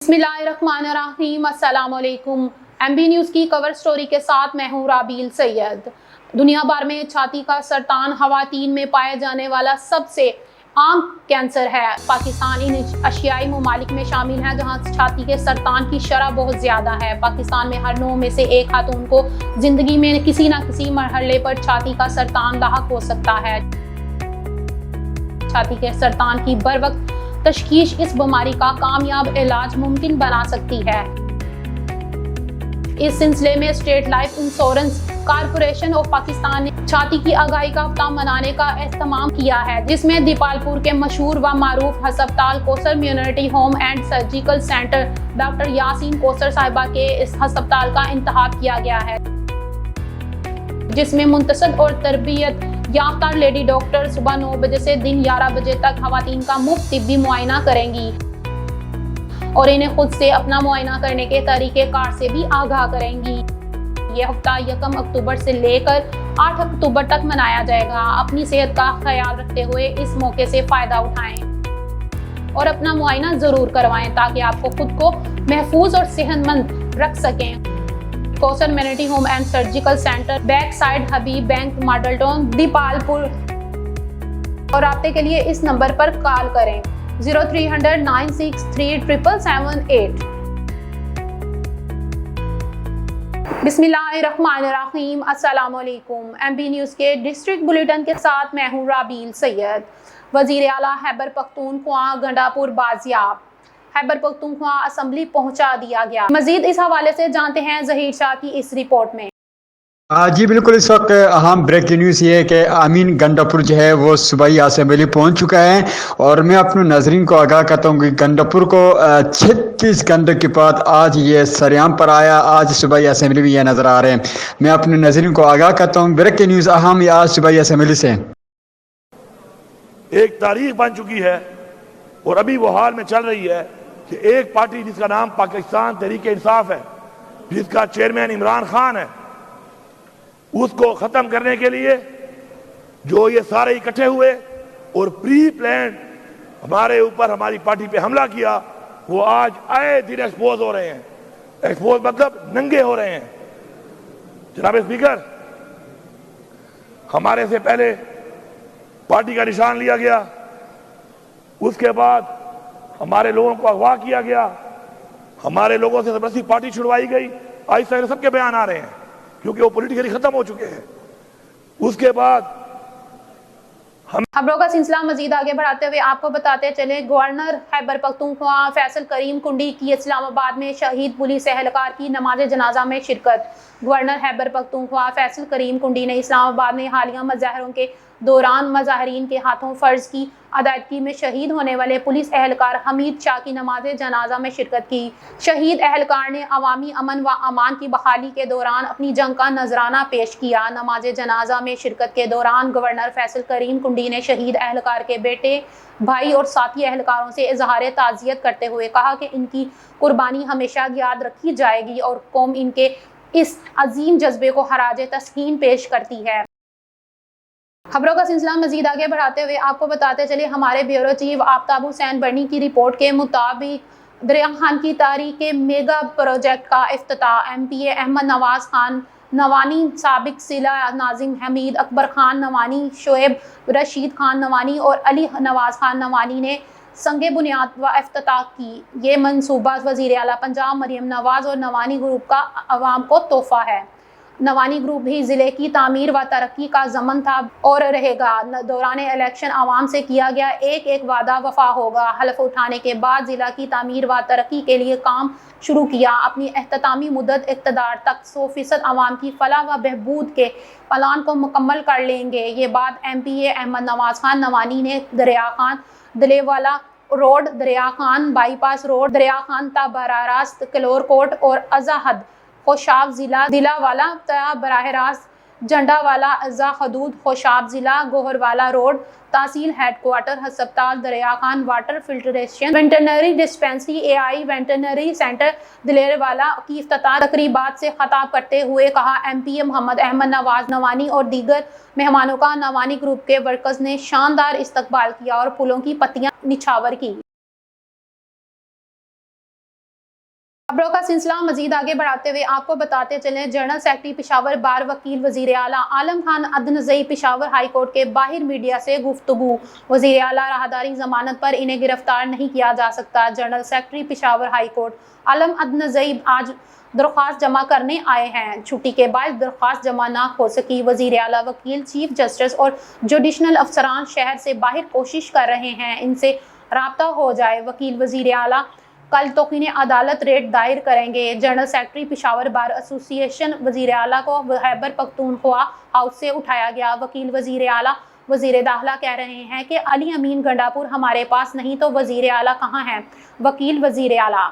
बिस्मिल्लाहिर्रहमानिर्रहीम। अस्सलाम वालेकुम। MB न्यूज़ की कवर स्टोरी के साथ मैं हूँ राबील सैयद। दुनिया भर में छाती का सरतान खवातीन में पाए जाने वाला सबसे आम कैंसर है। पाकिस्तान इन एशियाई ममालिक में शामिल है जहाँ छाती के सरतान की शरह बहुत ज़्यादा है। पाकिस्तान में हर 9 में से एक खातून को ज़िंदगी में किसी न किसी मरहले पर छाती का सरतान लाहक हो सकता है। छाती के सरतान की बरवक्त तशखीस इस बीमारी का कामयाब इलाज मुमकिन बना सकती है। इस सिलसिले में state life insurance corporation of Pakistan ने छाती की आगाही का हफ्ता मनाने का एहतमाम किया है, जिसमें दीपालपुर के मशहूर व मारूफ हस्पताल Kausar community home and surgical centre doctor Yasin Kausar साहिबा के इस हस्पताल का इंतखाब किया गया है, जिसमें मुंतसब और तरबियत याफ्ता लेडी डॉक्टर सुबह 9 बजे से दिन 11 बजे तक खवातीन का मुफ्त तिब्बी मुआयना करेंगी और इन्हें खुद से अपना मुआयना करने के तरीके कार से भी आगाह करेंगी। यह हफ्ता 1 अक्टूबर से लेकर 8 अक्टूबर तक मनाया जाएगा। अपनी सेहत का ख्याल रखते हुए इस मौके से फ़ायदा उठाएं और अपना मुआयना ज़रूर करवाएं ताकि आपको खुद को महफूज और सेहतमंद रख सकें। Kausar community home and surgical centre, back side Habib bank, model town, Dipalpur. और राब्ते के लिए इस नंबर पर कॉल करें 0300 963 778। बिस्मिल्लाहिर्रहमानिर्रहीम। अस्सलाम वालेकुम। MB न्यूज़ के डिस्ट्रिक्ट बुलेटिन के साथ मैं हूँ राबील सैयद। वज़ीर आला खैबर पख्तूनख्वा गंडापुर बाजियाब। खैबर पख्तूनख्वा असम्बली पहुंचा दिया गया। मजीद इस हवाले से जानते हैं जहीर शाह की इस रिपोर्ट में। जी बिल्कुल, इस वक्त अहम ब्रेकिंग न्यूज़ ये है कि अमीन गंडापुर जो है वो सूबाई असम्बली पहुंच चुका है और मैं अपने नाज़रीन को आगाह करता हूँ कि गंडापुर को 36 घंटे के बाद आज ये सरेआम पर आया। आज सूबाई असम्बली भी ये नज़र आ रहे हैं। मैं अपने नाज़रीन को आगाह करता हूँ ब्रेकिंग न्यूज़ अहम आज सूबाई असम्बली से। एक तारीख बन चुकी है और अभी वो हाल में चल रही है कि एक पार्टी जिसका नाम पाकिस्तान तहरीक इंसाफ है, जिसका चेयरमैन इमरान खान है, उसको खत्म करने के लिए जो ये सारे इकट्ठे हुए और प्री प्लान हमारे ऊपर हमारी पार्टी पे हमला किया, वो आज आए दिन एक्सपोज हो रहे हैं। एक्सपोज मतलब नंगे हो रहे हैं। जनाब स्पीकर, हमारे से पहले पार्टी का निशान लिया गया, उसके बाद हमारे लोगों को अगवा किया गया, हमारे लोगों से जबरदस्ती पार्टी छुड़वाई गई। आज तक सबके बयान आ रहे हैं क्योंकि वो पॉलिटिकली खत्म हो चुके हैं। उसके बाद खबरों का सिलसिला मजीद आगे बढ़ाते हुए आपको बताते चले, गवर्नर खैबर पख्तूनख्वा फैसल करीम कुंडी की इस्लामाबाद में शहीद पुलिस एहलकार की नमाज जनाजा में शिरकत। गवर्नर खैबर पख्तूनख्वा फैसल करीम कुंडी ने इस्लामाबाद में हालिया मुजाहरों के दौरान मुजाहरीन के हाथों फ़र्ज की अदायगी में शहीद होने वाले पुलिस एहलकार हमीद शाह की नमाज जनाजा में शिरकत की। शहीद एहलकार ने अवामी अमन व अमान की बहाली के दौरान अपनी जंग का नजराना पेश किया। नमाज जनाजा में शिरकत के दौरान गवर्नर फैसल करीम कुंडी ने शहीद एहलकार के बेटे, भाई और साथी एहलकारों से इजहार ताज़ियत करते हुए कहा कि इनकी कुर्बानी हमेशा याद रखी जाएगी और कौम इनके इस अजीम जज्बे को खराज तस्कीन पेश करती है। खबरों का सिलसिला मजीद आगे बढ़ाते हुए आपको बताते चले, हमारे ब्यूरो चीफ आफ्ताब हुसैन बर्नी की रिपोर्ट के मुताबिक दरिया खान की तारीख के मेगा प्रोजेक्ट का इफ्तिताह MPA अहमद नवाज खान नवानी, साबिक सिला नाजिम हमीद अकबर खान नवानी, शोएब रशीद खान नवानी और अली नवाज खान नवानी ने संगे बुनियाद व इफ्तिताह की। ये मनसूबा वज़ीर आला पंजाब मरियम नवाज और नवानी ग्रुप का अवाम को तोहफा है। नवानी ग्रुप भी ज़िले की तामीर व तरक्की का ज़मन था और रहेगा। दौरान इलेक्शन आवाम से किया गया एक एक वादा वफा होगा। हल्फ उठाने के बाद ज़िला की तामीर व तरक्की के लिए काम शुरू किया। अपनी एख्ततामी मुद्दत इक़्तिदार तक 100% आवाम की फलाह व बहबूद के प्लान को मुकम्मल कर लेंगे। ये बात MPA अहमद नवाज खान नवानी ने दरिया खान दलेवाला रोड, दरिया खान बाईपास रोड, दरिया खान ता बराह रास्त किलोर कोट और अजाहद खोशाब ज़िला दिलावाला ता बराह रास्त झंडावाला अज़ा हदूद खोशाब ज़िला गोहरवाला रोड, तहसील हेडक्वार्टर हस्पताल Darya Khan, water filtration veterinary dispensary AI veterinary centre Dilerwala की इफ्तिताह तकरीबात से खिताब करते हुए कहा, MPA मोहम्मद अहमद नवाज नवानी और दीगर मेहमानों का नवानी ग्रुप के वर्कर्स ने शानदार इस्तकबाल किया और फूलों की पत्तियां निछावर की। खबरों का सिलसिला मजीद आगे बढ़ाते हुए आपको बताते चलें, जनरल सेक्रेटरी पेशावर बार वकील वजीर आला आलम खान अदनज़ई पेशावर हाई कोर्ट के बाहर मीडिया से गुफ्तगू। वजीर आला राहदारी जमानत पर इन्हें गिरफ्तार नहीं किया जा सकता। General secretary Peshawar high court Alam Adenzai आज दरख्वास्त जमा करने आए हैं। छुट्टी के बाद दरख्वास्त जमा ना हो सकी। वजीर आला, वकील, चीफ जस्टिस और जुडिशनल अफसरान शहर से बाहर कोशिश कर रहे हैं इनसे राब्ता हो जाए। वकील वजीर आला कल तौकीन अदालत रेट दायर करेंगे। General secretary Peshawar bar association वजीर आला को खैबर पख्तूनख्वा हाउस से उठाया गया। वकील वजीर आला वजीर दाखिला कह रहे हैं कि अली अमीन गंडापुर हमारे पास नहीं तो वजीर आला कहाँ हैं। वकील वजीर आला।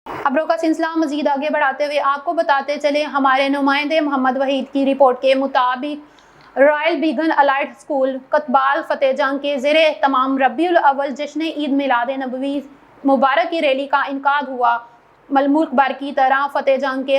खबरों का सिलसिला मजीद आगे बढ़ाते हुए आपको बताते चले, हमारे नुमाइंदे मोहम्मद वहीद की रिपोर्ट के मुताबिक रॉयल बीगन अलाइड स्कूल कतबाल फतेह जंग के ज़ेरे एहतमाम रबीउल अव्वल जश्न ईद मिलाद नबवी मुबारक की रैली का इनकाद हुआ। मलमुल्क बार की तरह फतेह जंग के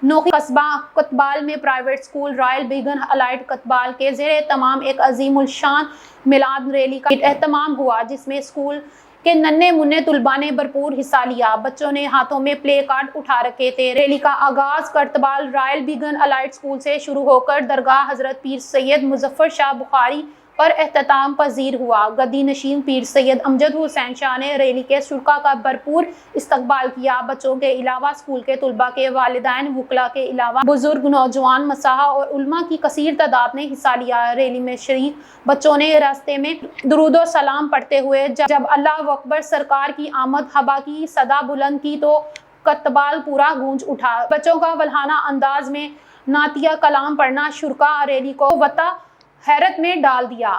नोखी कस्बा कतबाल में प्राइवेट स्कूल रॉयल बीगन अलाइड कतबाल के ज़ेरे एहतमाम एक अजीमुल शान मिलाद रैली का एहतमाम हुआ, जिसमें स्कूल के नन्हे मुन्ने तुलबा ने भरपूर हिस्सा लिया। बच्चों ने हाथों में प्ले कार्ड उठा रखे थे। रैली का आगाज करतबाल रॉयल बीगन अलाइड स्कूल से शुरू होकर दरगाह हजरत पीर सैयद मुजफ्फर शाह बुखारी पर एख्तिताम पजीर हुआ। गद्दी नशीन पीर सैयद अमजद हुसैन शाह ने रैली के शुरका का भरपूर इस्तकबाल किया। बच्चों के अलावा स्कूल के तुलबा के वालिदैन, वुकला के अलावा बुजुर्ग, नौजवान, मसाहा और उलमा की कसीर तादाद ने हिस्सा लिया। रैली में शरीक बच्चों ने रास्ते में दुरूदो सलाम पढ़ते हुए जब अल्लाह अकबर सरकार की आमद हबा की सदा बुलंद की तो कतबाल पूरा गूंज उठा। बच्चों का वल्हाना अंदाज में नातिया कलाम पढ़ना शुरका रैली को वता हैरत में डाल दिया।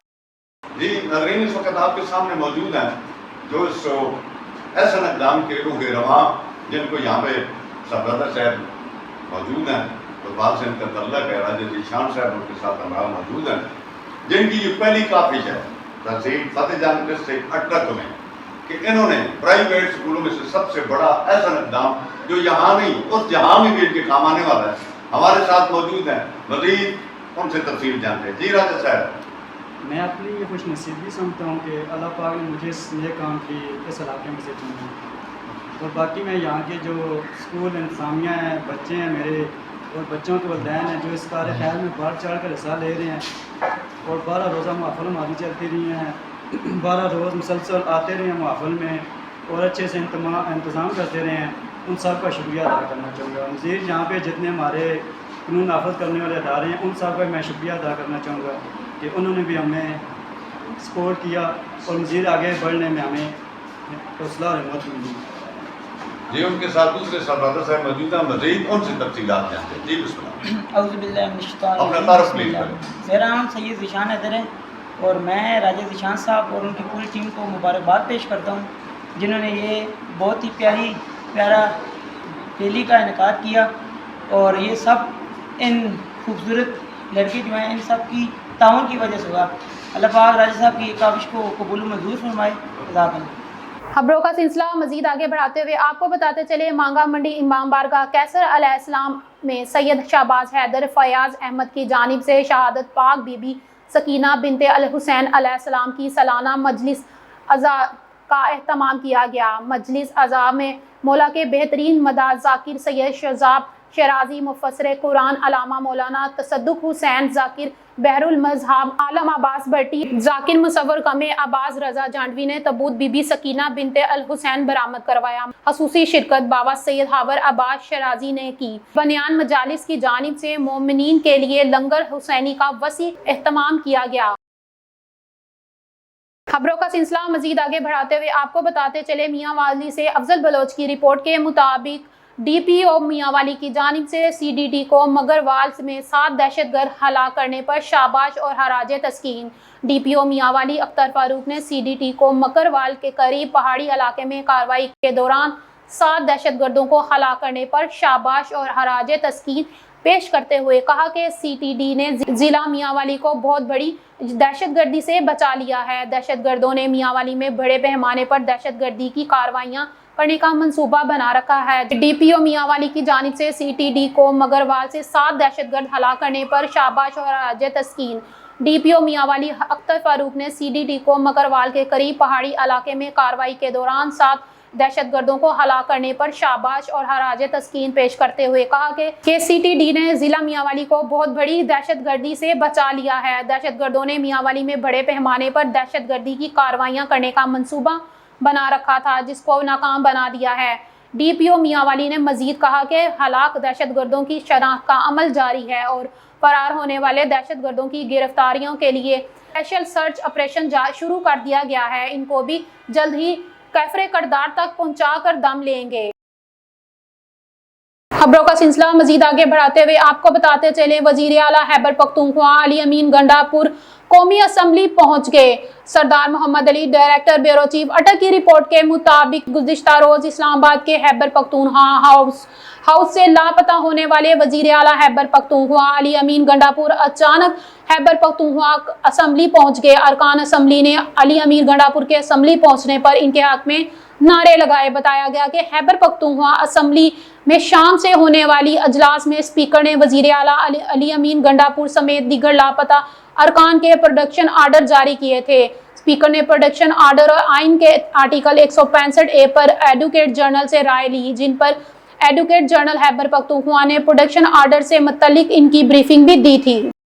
जी नाज़रीन, इस वक्त आपके सामने मौजूद हैं जो इस ऐसा इक़दाम के रूह रवां जिनको यहाँ पे सरदार साहब मौजूद हैं, इकबाल से इनका तल्लक है, राजा जीशान साहब उनके साथ हमारा मौजूद हैं, जिनकी ये पहली काफिश है तहसील फतेह जंग डिस्ट्रिक्ट अटक में कि इन्होंने प्राइवेट स्कूलों में से सबसे बड़ा ऐसा इक़दाम जो यहाँ नहीं उस जहाँ में भी इनके काम आने वाला है, हमारे साथ मौजूद हैं। मज़ीद उनसे तफसील जानते हैं। जी राजा साहब, मैं अपनी ये खुश नसीबी समझता हूँ कि अल्लाह पाक ने मुझे इस नए काम की इस इलाके में से चुना। और बाकी मैं यहाँ के जो स्कूल इंतज़ामिया हैं, बच्चे हैं मेरे और बच्चों के वालिदैन हैं जो इस कार खैर में बढ़ चढ़ कर हिस्सा ले रहे हैं और 12 रोज़ा महफ़िल हमारी चलती रही हैं, 12 रोज़ मुसलसल आते रहे हैं महफ़िल में और अच्छे से इंतज़ाम करते रहे हैं, उन सब का शुक्रिया अदा करना चाहूँगा। मज़ीद यहाँ पे जितने हमारे कानून नाफज करने वाले अदारे हैं उन सब का मैं शुक्रिया अदा करना चाहूँगा कि उन्होंने भी हमें सपोर्ट किया और मज़ीद आगे बढ़ने में हमें हौसला और हिम्मत मिली। जी उनके साथ दूसरे सरदार साहब मौजूद हैं, मज़ीद उनसे तफसीलात जानते हैं। जी बिस्मिल्लाह। अपना तारुफ प्लीज़ करें। मेरा नाम सैयद ज़ीशान हैदर है और मैं राजा ज़ीशान साहब और उनकी पूरी टीम को मुबारकबाद पेश करता हूँ जिन्होंने ये बहुत ही प्यारा रैली का इनेकाद किया और ये सब इन खूबसूरत लड़के जो हैं इन सब की ताउन की वजह से हुआ। अल्लाह पाक राजा साहब की काविश को कबूल मंजूर फरमाए। खबरों का सिलसिला मजीद आगे बढ़ाते हुए आपको बताते चले, मांगा मंडी इमाम बारगाह कैसर अलैहिस्सलाम में सैयद शाहबाज हैदर फयाज अहमद की जानिब से शहादत पाक बीबी सकीना बिनते अल हुसैन अलैहिस्सलाम की सालाना मजलिस अज़ा का एहतमाम किया गया। मजलिस अज़ा में मौला के बेहतरीन मदाद ज़ाकिर सैयद शहजाब शराजी, मुफस्सिर कुरान अलामा मौलाना तसद्दुक हुसैन ज़ाकिर, बहरुल मज़हब आलम अब्बास भट्टी, ज़ाकिर मुसव्वर कमे अब्बास रज़ा जांडवी ने तबूत बीबी सकीना बिनते अल हुसैन बरामद करवाया। खसूसी शिरकत बाबा सैयद हावर अब्बास शराजी ने की। बनियान मजालिस की जानिब से मोमिनीन के लिए लंगर हुसैनी का वसी एहतमाम किया गया। खबरों का सिलसिला मजीद आगे बढ़ाते हुए आपको बताते चले, मियांवाली से अफजल बलोच की रिपोर्ट के मुताबिक डीपीओ मियांवाली की जानिब से सीडीटी को मगरवाल में 7 दहशतगर्द हलाक करने पर शाबाश और हराज तस्कीन। डीपीओ मियांवाली अख्तर फारूक ने सीडीटी को मगरवाल के करीब पहाड़ी इलाके में कार्रवाई के दौरान 7 दहशतगर्दों को हलाक करने पर शाबाश और हराज तस्कीन पेश करते हुए कहा कि सीटीडी ने जिला मियांवाली को बहुत बड़ी दहशतगर्दी से बचा लिया है। दहशतगर्दों ने मियांवाली में बड़े पैमाने पर दहशतगर्दी की कार्रवाइयां करने का मंसूबा बना रखा है। डीपीओ मियांवाली की जानिब से सीटीडी को मगरवाल से 7 दहशतगर्द हलाक करने पर शाबाश और हराज तस्कीन। डीपीओ मियांवाली अख्तर फारूक ने सीडीडी को मगरवाल के करीब पहाड़ी इलाके में कार्रवाई के दौरान 7 दहशत गर्दों को हलाक करने पर शाबाश और हराज तस्कीन पेश करते हुए कहा कि KCTD ने जिला मियांवाली को बहुत बड़ी दहशत गर्दी से बचा लिया है। दहशत गर्दों ने मियांवाली में बड़े पैमाने पर दहशत गर्दी की कार्रवाइयां करने का मंसूबा बना रखा था, जिसको नाकाम बना दिया है। DPO मियांवाली ने मजीद कहा कि हलाक दहशत गर्दों की शनाख्त का अमल जारी है और फरार होने वाले दहशत गर्दों की गिरफ्तारियों के लिए स्पेशल सर्च ऑपरेशन शुरू कर दिया गया है। इनको भी जल्द ही कैफरे करदार तक पहुंचा कर दम लेंगे। खबरों का सिलसिला मजीद आगे बढ़ाते हुए आपको बताते चले, वजीर आला खैबर पख्तूनख्वा अली अमीन गंडापुर कौमी असम्बली पहुंच गए। Sardar Mohammad Ali director bureau chief Attock की रिपोर्ट के मुताबिक गुज़िश्ता रोज इस्लामाबाद के खैबर पख्तूनख्वा हाउस से लापता होने वाले वजीर आला खैबर पख्तूनख्वा अली अमीन गंडापुर अचानक खैबर पख्तूनख्वा असम्बली पहुंच गए। अरकान असम्बली ने अली अमीन गंडापुर के असम्बली पहुंचने पर इनके हक में नारे लगाए। बताया गया कि खैबर पख्तूनख्वा असम्बली में शाम से होने वाली अजलास में स्पीकर ने वजीर आला अली अमीन गंडापुर समेत दीगर लापता अरकान के प्रोडक्शन आर्डर जारी किए थे। स्पीकर ने प्रोडक्शन आर्डर और आइन के आर्टिकल 165A पर एडवोकेट जनरल से राय ली, जिन पर एडवोकेट जनरल खैबर पख्तूनख्वा ने प्रोडक्शन आर्डर से मुतल्लिक इनकी ब्रीफिंग भी दी थी।